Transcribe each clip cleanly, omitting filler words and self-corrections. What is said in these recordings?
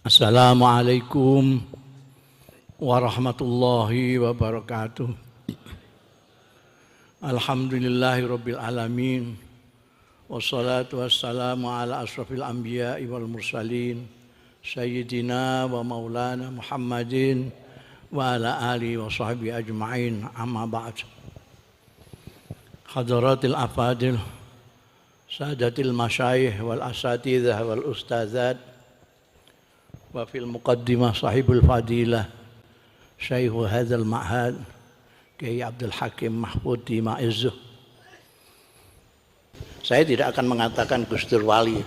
Assalamualaikum warahmatullahi wabarakatuh. Alhamdulillahirabbil alamin. Wassalatu wassalamu ala asrafil anbiya'i wal mursalin sayyidina wa maulana Muhammadin wa ala alihi wa sahbihi ajma'in. Amma ba'd. Hadaratil afadil, sadatil masyayikh wal asatidzah wal ustadzat, wa fil muqaddimah sahibul fadilah syaihu hadzal ma'had Kiai Abdul Hakim Mahfud di Ma'izzuh. Saya tidak akan mengatakan Gus Dur wali,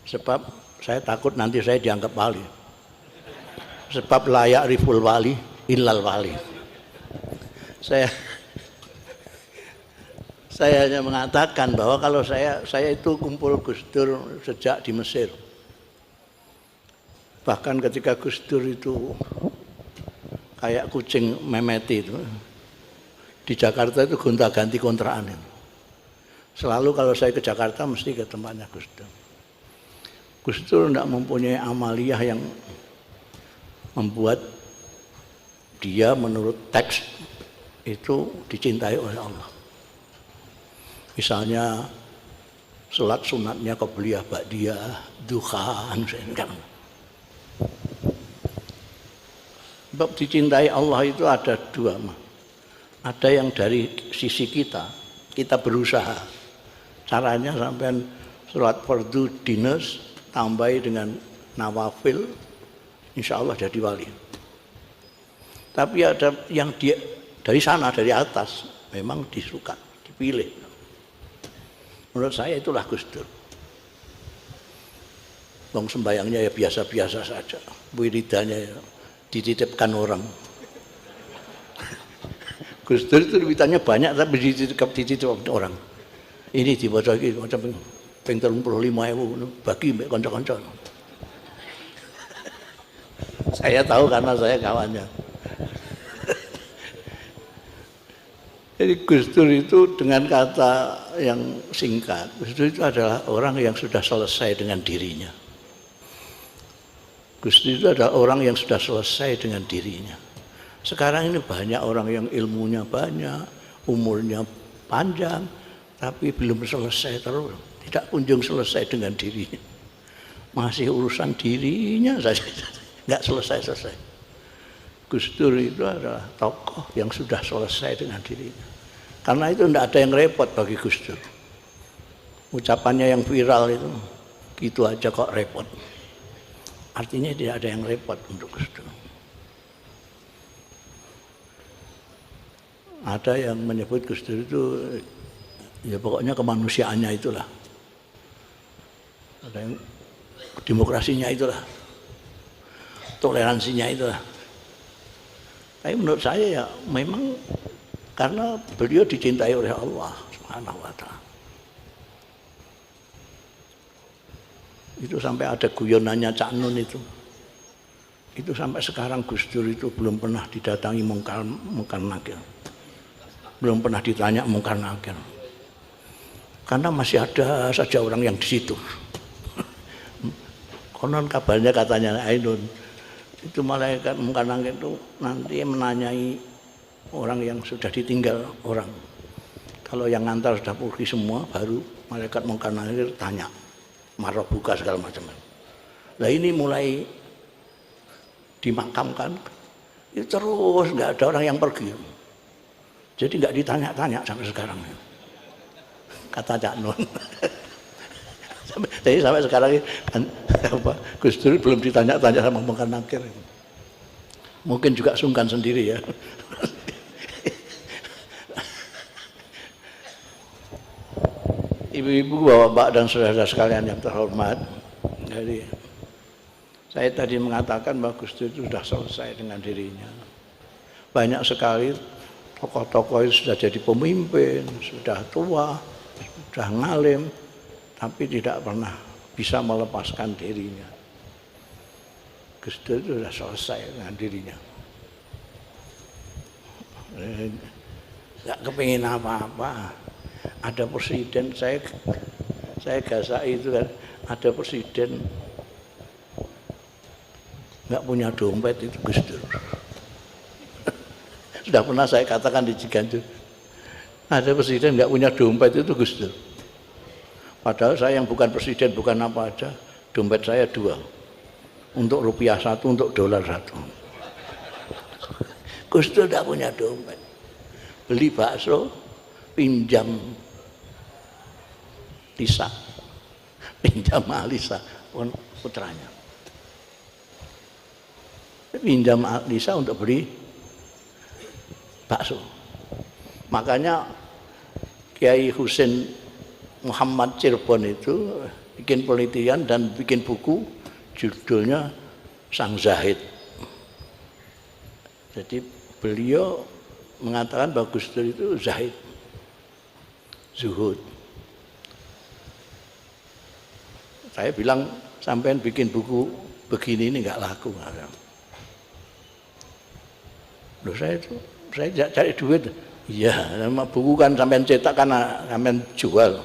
sebab saya takut nanti saya dianggap wali. Sebab layak riful wali illal wali. Saya hanya mengatakan bahwa kalau saya itu kumpul Gus Dur sejak di Mesir. Bahkan ketika Gus Dur itu kayak kucing memeti itu, di Jakarta itu gonta-ganti kontrakan itu. Selalu kalau saya ke Jakarta mesti ke tempatnya Gus Dur. Gus Dur tidak mempunyai amaliyah yang membuat dia menurut teks itu dicintai oleh Allah. Misalnya sholat sunatnya qobliyah, ba'diyah, duha, enggak. Sebab dicintai Allah itu ada dua. Ada yang dari sisi kita berusaha. Caranya sampai sholat fardu dinas tambahi dengan nawafil, insya Allah jadi wali. Tapi ada yang dia dari sana, dari atas, memang disuka, dipilih. Menurut saya itulah Gus Dur. Wong sembayangnya ya biasa-biasa saja, wiridanya ya dititipkan orang. Gus Dur itu wiridanya banyak tapi dititip orang. Ini dibaca iki macam ping 35.000 bagi mbek kanca-kanca. Saya tahu karena saya kawannya. Jadi Gus Dur itu dengan kata yang singkat, Gus Dur itu adalah orang yang sudah selesai dengan dirinya. Gus Dur itu adalah orang yang sudah selesai dengan dirinya. Sekarang ini banyak orang yang ilmunya banyak, umurnya panjang, tapi belum selesai terus. Tidak kunjung selesai dengan dirinya. Masih urusan dirinya saja, nggak selesai-selesai. Gus Dur itu adalah tokoh yang sudah selesai dengan dirinya. Karena itu tidak ada yang repot bagi Gus Dur. Ucapannya yang viral itu, gitu aja kok repot. Artinya tidak ada yang repot untuk Gus Dur. Ada yang menyebut Gus Dur itu, ya pokoknya kemanusiaannya itulah. Ada yang demokrasinya itulah, toleransinya itulah. Tapi menurut saya ya memang karena beliau dicintai oleh Allah Subhanahu wa Ta'ala. Itu sampai ada guyonannya Cak Nun itu sampai sekarang Gus Dur itu belum pernah didatangi mungkar nakir, belum pernah ditanya mungkar nakir, karena masih ada saja orang yang di situ. Konon kabarnya katanya Ainun itu malaikat mungkar nakir itu nanti menanyai orang yang sudah ditinggal orang. Kalau yang ngantar sudah pergi semua, baru malaikat mungkar nakir tanya marah buka segala macam. Nah ini mulai dimakamkan, itu terus nggak ada orang yang pergi. Jadi nggak ditanya-tanya sampai sekarang. Kata Cak Nun. Jadi sampai sekarang kan, Gus Dur belum ditanya-tanya sama mungkar nakir. Mungkin juga sungkan sendiri ya. Ibu-ibu, bapak-bapak dan saudara sekalian yang terhormat, jadi saya tadi mengatakan bahwa Gus Dur itu sudah selesai dengan dirinya. Banyak sekali tokoh-tokoh itu sudah jadi pemimpin, sudah tua, sudah ngalim, tapi tidak pernah bisa melepaskan dirinya. Gus Dur itu sudah selesai dengan dirinya. Nggak kepingin apa-apa. Ada presiden, saya gasai itu kan, ada presiden nggak punya dompet itu Gus Dur. Sudah pernah saya katakan di Ciganjur, ada presiden nggak punya dompet itu Gus Dur. Padahal saya yang bukan presiden, bukan apa aja, dompet saya 2. Untuk rupiah 1, untuk dolar 1. Gus Dur tidak punya dompet. Beli bakso, pinjam Lisa. Pinjam Alisa, putranya. Pinjam Lisa untuk beli bakso. Makanya Kiai Husain Muhammad Cirebon itu bikin penelitian dan bikin buku judulnya Sang Zahid. Jadi beliau mengatakan bahwa Gus Dur itu zahid, zuhud. Saya bilang sampean bikin buku begini ini nggak laku. Loh saya cari duit. Iya, nama buku kan sampean cetak kan sampean jual.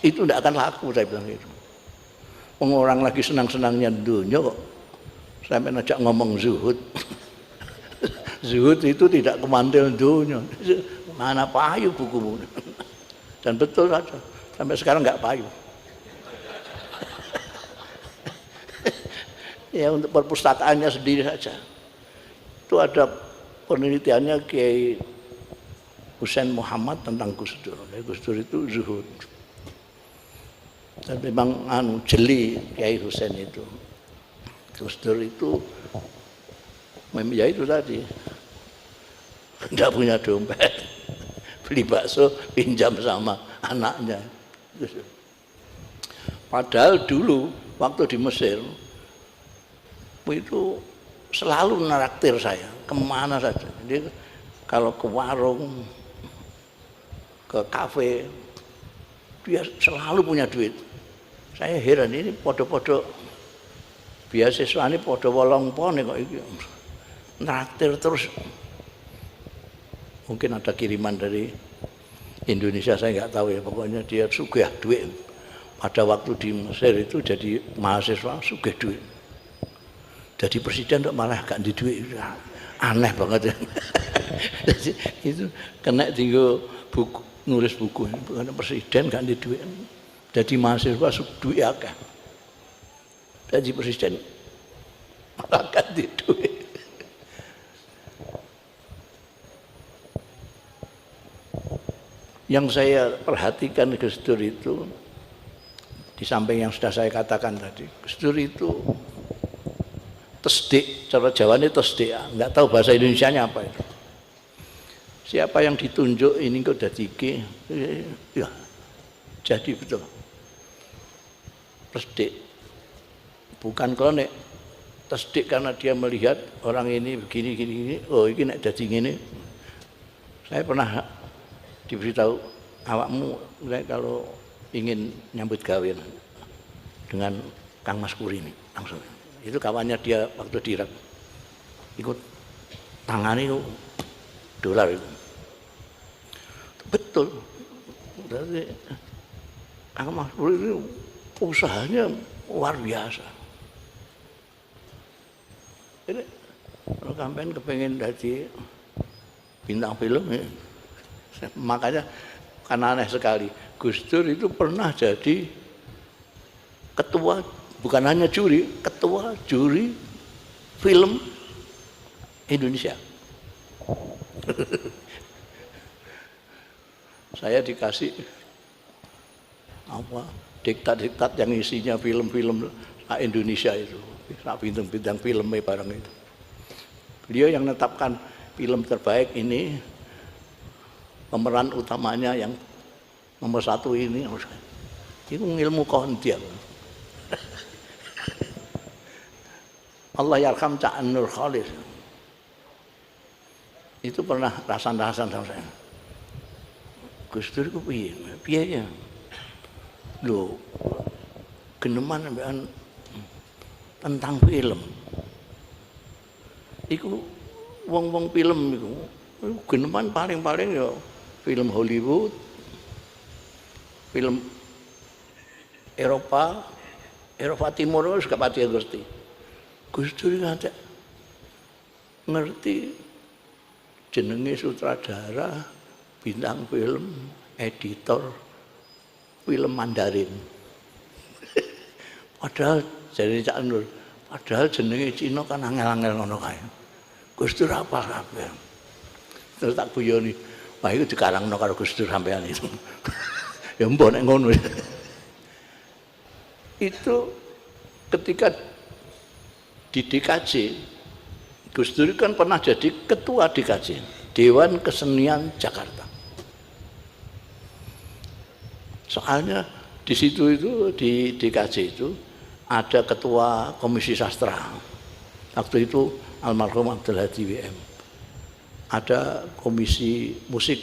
Itu tidak akan laku, saya bilang itu. Orang lagi senang-senangnya dunia kok sampai ngajak ngomong zuhud. Zuhud itu tidak kemantil dunia. Mana payu bukumu. Dan betul saja, sampai sekarang nggak payu. Ya untuk perpustakaannya sendiri saja. Itu ada penelitiannya Kiai Husain Muhammad tentang Gus Dur. Gus Dur itu zuhud. Dan memang jeli Kiai Husain itu. Gus Dur itu ya itu tadi tidak punya dompet, beli bakso pinjam sama anaknya. Padahal dulu waktu di Mesir itu selalu naraktir saya kemana saja. Jadi kalau ke warung, ke kafe, dia selalu punya duit. Saya heran ini podo-podo beasiswa ini podo 80 kok iki. Traktir terus. Mungkin ada kiriman dari Indonesia, saya nggak tahu ya. Pokoknya dia sugih duit. Pada waktu di Mesir itu jadi mahasiswa sugih duit. Jadi presiden kok malah gak di duit. Aneh banget ya. Jadi itu kena tinggal buku, nulis buku. Bukan presiden gak di duit. Jadi mahasiswa duit akeh. Jadi presiden malah ganti duit. Yang saya perhatikan Gus Dur itu, di samping yang sudah saya katakan tadi, Gus Dur itu tesdik, cara Jawa ini tesdik, nggak tahu bahasa Indonesianya apa itu. Siapa yang ditunjuk ini kok udah tinggi, ya jadi betul. Tesdik, bukan kronik, tesdik karena dia melihat orang ini begini, oh ini nek dadi ngene. Saya pernah diberitahu, awakmu kalau ingin nyambut gawe dengan Kang Mas Puri ini langsung. Itu kawannya dia waktu di Irak. Ikut tangani dolar itu. Betul. Berarti Kang Mas Puri itu usahanya luar biasa. Ini kalau sampean kepengen jadi bintang film ya. Makanya karena aneh sekali, Gus Dur itu pernah jadi ketua, bukan hanya juri, ketua juri film Indonesia. Saya dikasih apa diktat-diktat yang isinya film-film Indonesia itu, bintang-bintang filmnya barang itu. Beliau yang menetapkan film terbaik ini, pemeran utamanya yang nomor 1 ini, itu ilmu kondial. Allah yarham Cak Nur Khalid. Itu pernah rasan-rasan sama saya. Gus Dur itu piye ya? Lho, geneman tentang film. Iku wong-wong film iku geneman paling-paling ya film Hollywood, film Eropa, Eropa Timur wis gak pati ngerti. Gus Dur ngantek ngerti jenenge sutradara, bintang film, editor film Mandarin. Padahal jadi Cak Nur, padahal jenenge Cina kan angel-angel ngono kae. Gus Dur apa kabeh. Terus tak guyoni, wah itu dikarangno karo Gus Dur sampean itu. Ya mbok nek ngono. Itu ketika di DKJ, Gus Dur kan pernah jadi ketua DKJ, Dewan Kesenian Jakarta. Soalnya di situ itu di DKJ itu ada ketua komisi sastra. Waktu itu almarhum Abdul Hadi WM. Ada komisi musik,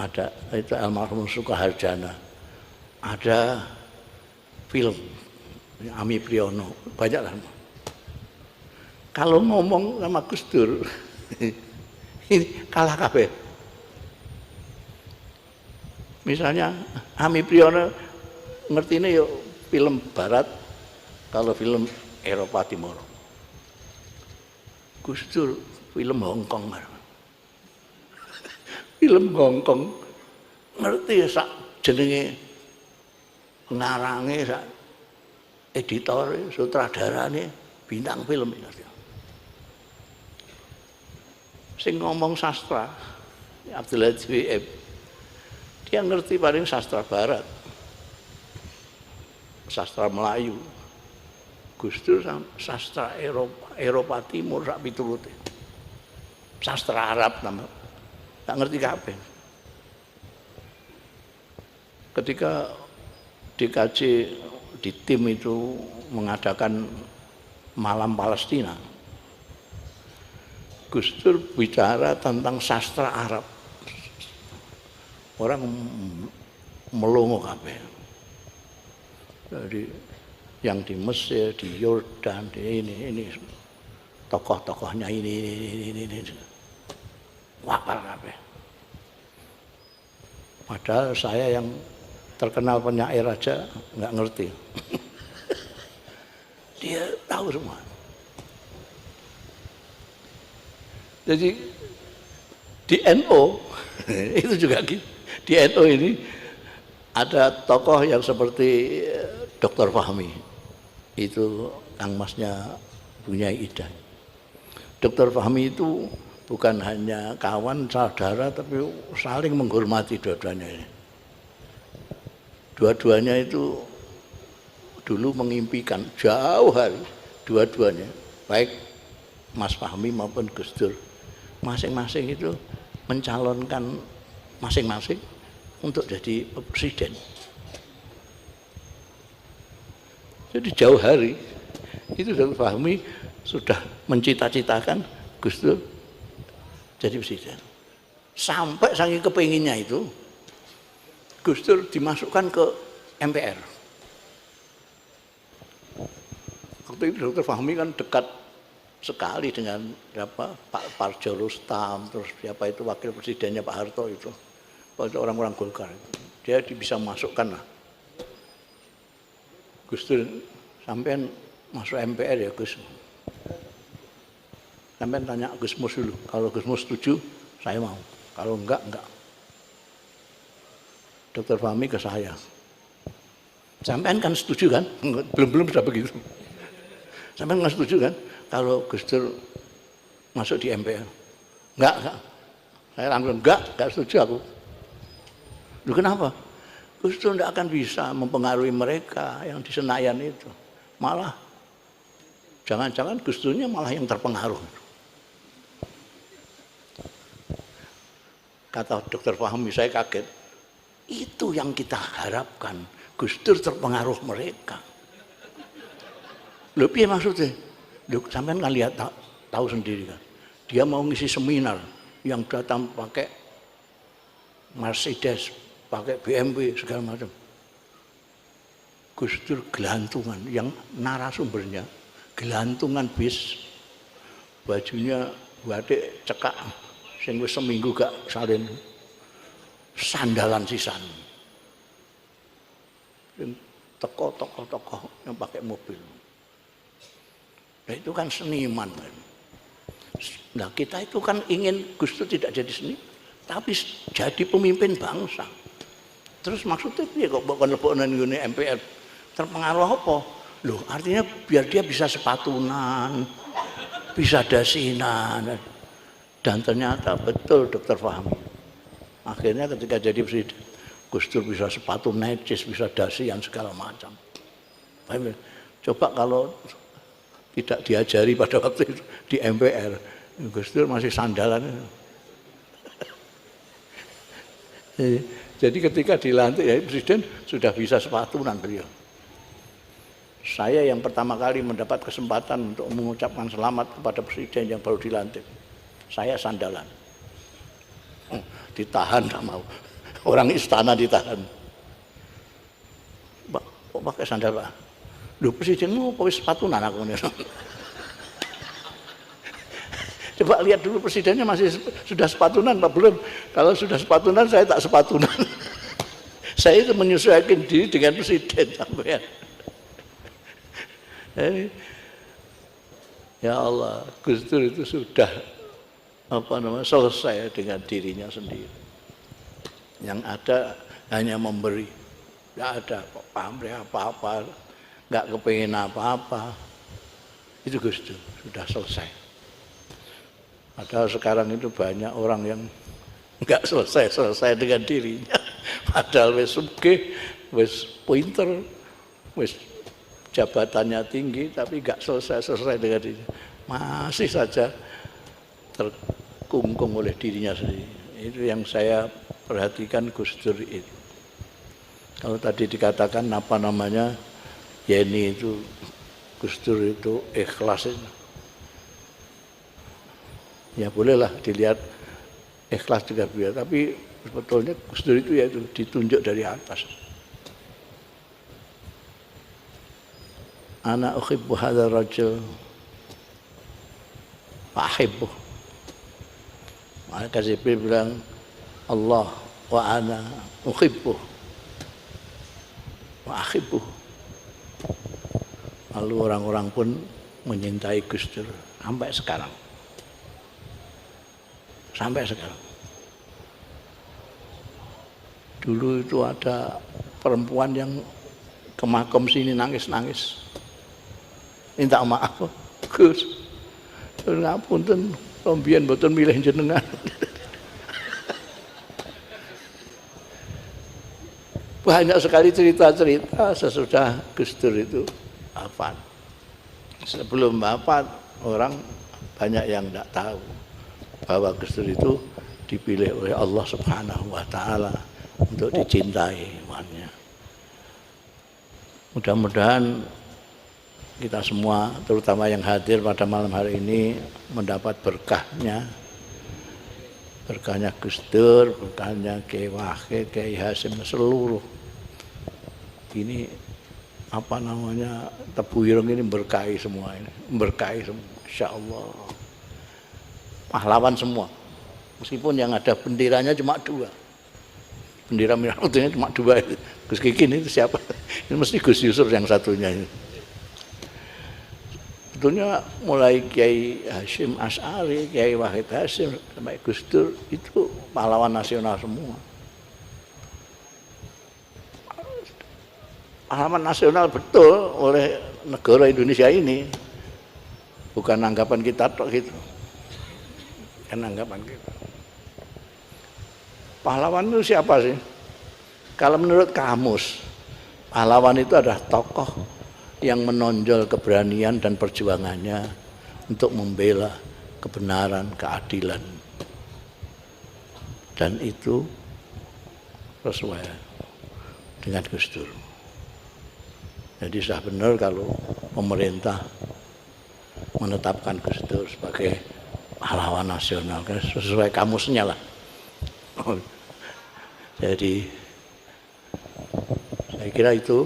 ada itu almarhum Sukaharjana. Ada film Ami Priyono, banyak lah. Kalau ngomong sama Gus Dur ini kalah kabeh. Misalnya Ami Priyono ngertine yo film barat, kalau film Eropa Timur. Gus Dur film Hongkong. Film Hongkong ngerti sak jenenge ngarange sak editore, sutradarane, bintang film ngerti. Sing ngomong sastra Abdul Hadi WM, dia ngerti paling sastra barat, sastra Melayu. Gus Dur sastra Eropa Timur sak piturute. Sastra Arab nama. Tak ngerti kabeh. Ketika DKJ di tim itu mengadakan Malam Palestina, Gus Dur bicara tentang sastra Arab. Orang melongo kabeh. Jadi yang di Mesir, di Yordan, di ini tokoh-tokohnya ini. Wapal kabeh. Padahal saya yang terkenal penyair aja nggak ngerti. Dia tahu semua. Jadi di NU itu juga gitu. Di NU ini ada tokoh yang seperti Dr. Fahmi, itu Kang Masnya Bunyai Ida. Dr. Fahmi itu bukan hanya kawan, saudara, tapi saling menghormati dua-duanya. Dua-duanya itu dulu mengimpikan jauh hari, dua-duanya, baik Mas Fahmi maupun Gus Dur, masing-masing itu mencalonkan masing-masing untuk jadi presiden. Jadi jauh hari itu Dr. Fahmi sudah mencita-citakan Gus Dur jadi presiden. Sampai saking kepinginnya itu Gus Dur dimasukkan ke MPR. Waktu itu Dr. Fahmi kan dekat sekali dengan Pak Parjo Rustam, terus siapa itu wakil presidennya Pak Harto itu, orang-orang Golkar itu. Dia bisa masukkan lah. Gus Dur, sampean masuk MPR ya Gus. Sampean tanya Gus Mus dulu. Kalau Gus Mus setuju, saya mau. Kalau enggak. Dr. Fahmi ke saya. Sampean kan setuju kan? Belum sudah begitu. Sampean nggak setuju kan? Kalau Gus Dur masuk di MPR? Enggak. Saya langsung enggak setuju aku. Loh kenapa? Gus Dur tidak akan bisa mempengaruhi mereka yang di Senayan itu. Malah, jangan-jangan Gus Durnya malah yang terpengaruh. Kata Dr. Fahmi, saya kaget. Itu yang kita harapkan. Gus Dur terpengaruh mereka. Loh, piye maksudnya? Loh, sampean kan lihat tahu sendiri kan. Dia mau ngisi seminar yang datang pakai Mercedes, pakai BMW segala macam. Gus Dur gelantungan, yang narasumbernya gelantungan bis, bajunya batik cekak, sing wis seminggu gak salin, sandalan sisan. teko tokoh-tokoh yang pakai mobil. Nah, itu kan seniman. Nah, kita itu kan ingin Gus Dur tidak jadi seni, tapi jadi pemimpin bangsa. Terus maksudnya ya kok bukan lebonan ngene MPR terpengaruh apa? Loh, artinya biar dia bisa sepatunan, bisa dasinan. Dan ternyata betul Dokter Fahmi. Akhirnya ketika jadi presiden, Gus Dur bisa sepatu necis, bisa dasian segala macam. Coba kalau tidak diajari pada waktu itu di MPR, Gus Dur masih sandalan. Jadi ketika dilantik ya presiden sudah bisa sepatunan beliau. Saya yang pertama kali mendapat kesempatan untuk mengucapkan selamat kepada presiden yang baru dilantik. Saya sandalan. Ditahan tak mau. Orang istana ditahan. Kok pakai sandal, Pak? Loh, presidenmu wis sepatunan aku nih. Coba lihat dulu presidennya masih sudah sepatunan Pak belum? Kalau sudah sepatunan saya tak sepatunan. Saya itu menyesuaikan diri dengan presiden sampai. Ya Allah, Gus Dur itu sudah selesai dengan dirinya sendiri. Yang ada hanya memberi, nggak ada pamrih apa-apa, nggak kepengen apa-apa. Itu Gus Dur sudah selesai. Padahal sekarang itu banyak orang yang nggak selesai dengan dirinya. Padahal wis sugih, wis pinter, wis jabatannya tinggi, tapi nggak selesai dengan dirinya. Masih saja terkungkung oleh dirinya sendiri. Itu yang saya perhatikan Gus Dur itu. Kalau tadi dikatakan apa namanya, Yeni itu Gus Dur itu ikhlas itu. Ya bolehlah dilihat ikhlas juga biar, tapi sebetulnya Gus Dur itu ya itu ditunjuk dari atas. Ana uhibbu hadzal rajul wa ahibbu. Maka Jibril bilang Allah wa ana uhibbu wa ahibbu. Lalu orang-orang pun menyintai Gus Dur sampai sekarang. Sampai sekarang. Dulu itu ada perempuan yang ke makam sini nangis-nangis. Minta maaf, Gus. Ngapunten, rombian mboten milih jenengan. Banyak sekali cerita-cerita sesudah Gus Dur itu wafat. Sebelum wafat orang banyak yang tidak tahu bahwa Gus Dur itu dipilih oleh Allah Subhanahu wa taala untuk dicintai. Mudah-mudahan kita semua, terutama yang hadir pada malam hari ini, mendapat berkahnya Gus Dur, berkahnya Kiai Wahid, Kiai Hasim, seluruh ini apa namanya Tebu Ireng ini berkahi semua ini, berkahi semua, insya Allah. Pahlawan semua, meskipun yang ada benderanya cuma 2, bendera merah putihnya cuma 2. Gus Kikin itu siapa? Ini mesti Gus Yusur yang satunya ini. Sebetulnya mulai Kiai Hasyim Asy'ari, Kiai Wahid Hasyim sampai Gus Dur itu pahlawan nasional semua. Pahlawan nasional betul oleh negara Indonesia ini. Bukan anggapan kita tok gitu. Kan anggapan kita. Pahlawan itu siapa sih? Kalau menurut kamus, pahlawan itu adalah tokoh yang menonjol keberanian dan perjuangannya untuk membela kebenaran, keadilan. Dan itu sesuai dengan Gus Dur. Jadi sudah benar kalau pemerintah menetapkan Gus Dur sebagai pahlawan nasional, sesuai kamusnya lah. Jadi saya kira itu.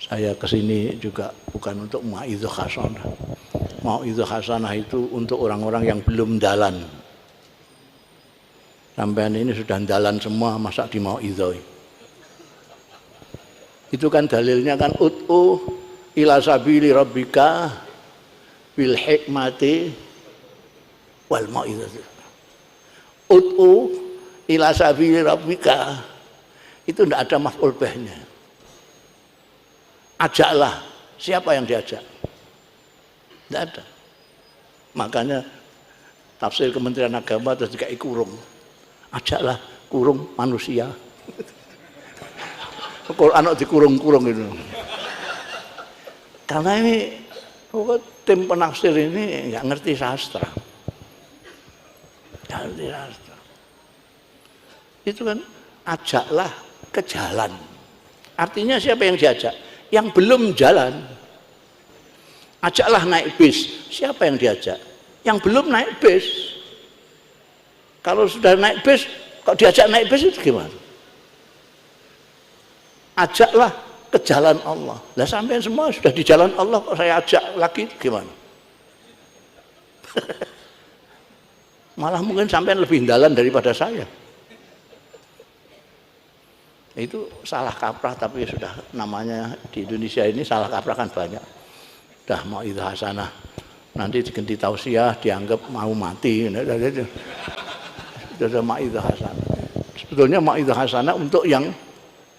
Saya kesini juga bukan untuk mau'izah hasanah. Mau'izah hasanah itu untuk orang-orang yang belum dalan. Sampean ini sudah dalan semua, masa di mau'izah. Itu kan dalilnya kan ud'u ila sabili rabbika bil hikmati wal mau'izati. Ud'u ila sabili rabbika itu tidak ada maf'ul bihnya. Ajaklah, siapa yang diajak? Tidak ada. Makanya tafsir Kementerian Agama terus dikai kurung. Ajaklah kurung manusia. Quran dikurung-kurung itu. Karena ini tim penafsir ini nggak ngerti sastra. Nggak ngerti sastra. Itu kan ajaklah ke jalan. Artinya siapa yang diajak? Yang belum jalan. Ajaklah naik bis. Siapa yang diajak? Yang belum naik bis. Kalau sudah naik bis, kok diajak naik bis itu gimana? Ajaklah ke jalan Allah. Lah sampean semua sudah di jalan Allah, kok saya ajak lagi gimana? Malah mungkin sampean lebih dalan daripada saya. Itu salah kaprah, tapi sudah namanya di Indonesia ini salah kaprah kan banyak. Dah mau itu hasanah, nanti diganti tausiah dianggap mau mati. Sudah mau itu hasanah. Sebetulnya mau itu hasanah untuk yang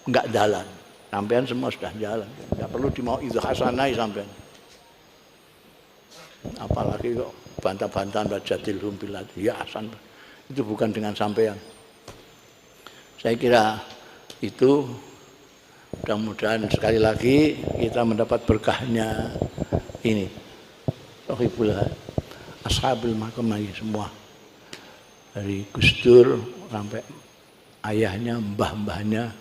enggak jalan. Sampean semua sudah jalan, enggak perlu di mau itu hasanah sampean. Apalagi kok bantah-bantahan wajadilhum bilati ya hasan. Itu bukan dengan sampean. Saya kira itu mudah-mudahan sekali lagi kita mendapat berkahnya ini Sohibul Ashabul Makamah semua, dari Gus Dur sampai ayahnya, mbah-mbahnya,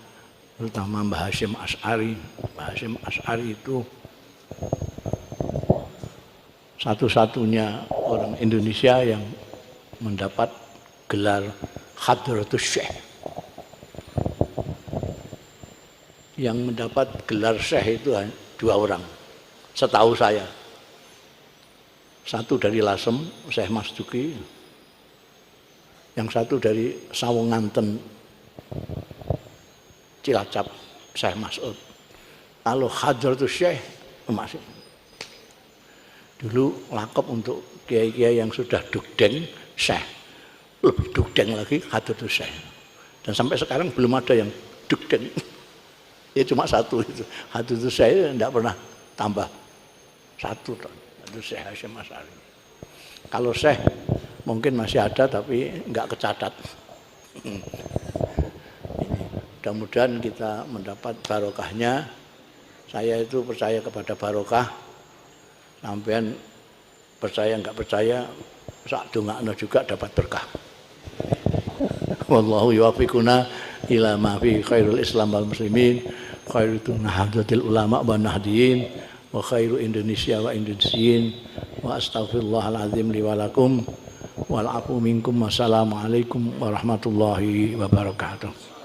terutama Mbah Hasyim Asy'ari. Mbah Hasyim Asy'ari itu satu-satunya orang Indonesia yang mendapat gelar Hadratus Syekh. Yang mendapat gelar syekh itu dua orang, setahu saya. Satu dari Lasem, Syekh Mas Duki. Yang satu dari Sawunganten, Cilacap, Syekh Mas'ud. Kalau Hadratus Syekh masih. Dulu lakop untuk kiai-kiai yang sudah dugdeng, Syekh. Lebih dugdeng lagi Hadratus Syekh. Dan sampai sekarang belum ada yang dugdeng. Ya cuma satu itu. Hadratus Syekh tidak pernah tambah satu. Itu Syekh Hasyim Asy'ari. Kalau Syekh mungkin masih ada tapi enggak kecatat. Mudah-mudahan kita mendapat barokahnya. Saya itu percaya kepada barokah. Sampean percaya enggak percaya, sak dongakno juga dapat berkah. Wallahu yuwaffiquna ila ma fi khairul Islam wal muslimin, khairu nahdatil ulama wa nahdiyin, wa khairu Indonesia wa Indonesiin, wa astaghfirullahal azim li wa lakum wal afu minkum. Wassalamualaikum warahmatullahi wabarakatuh.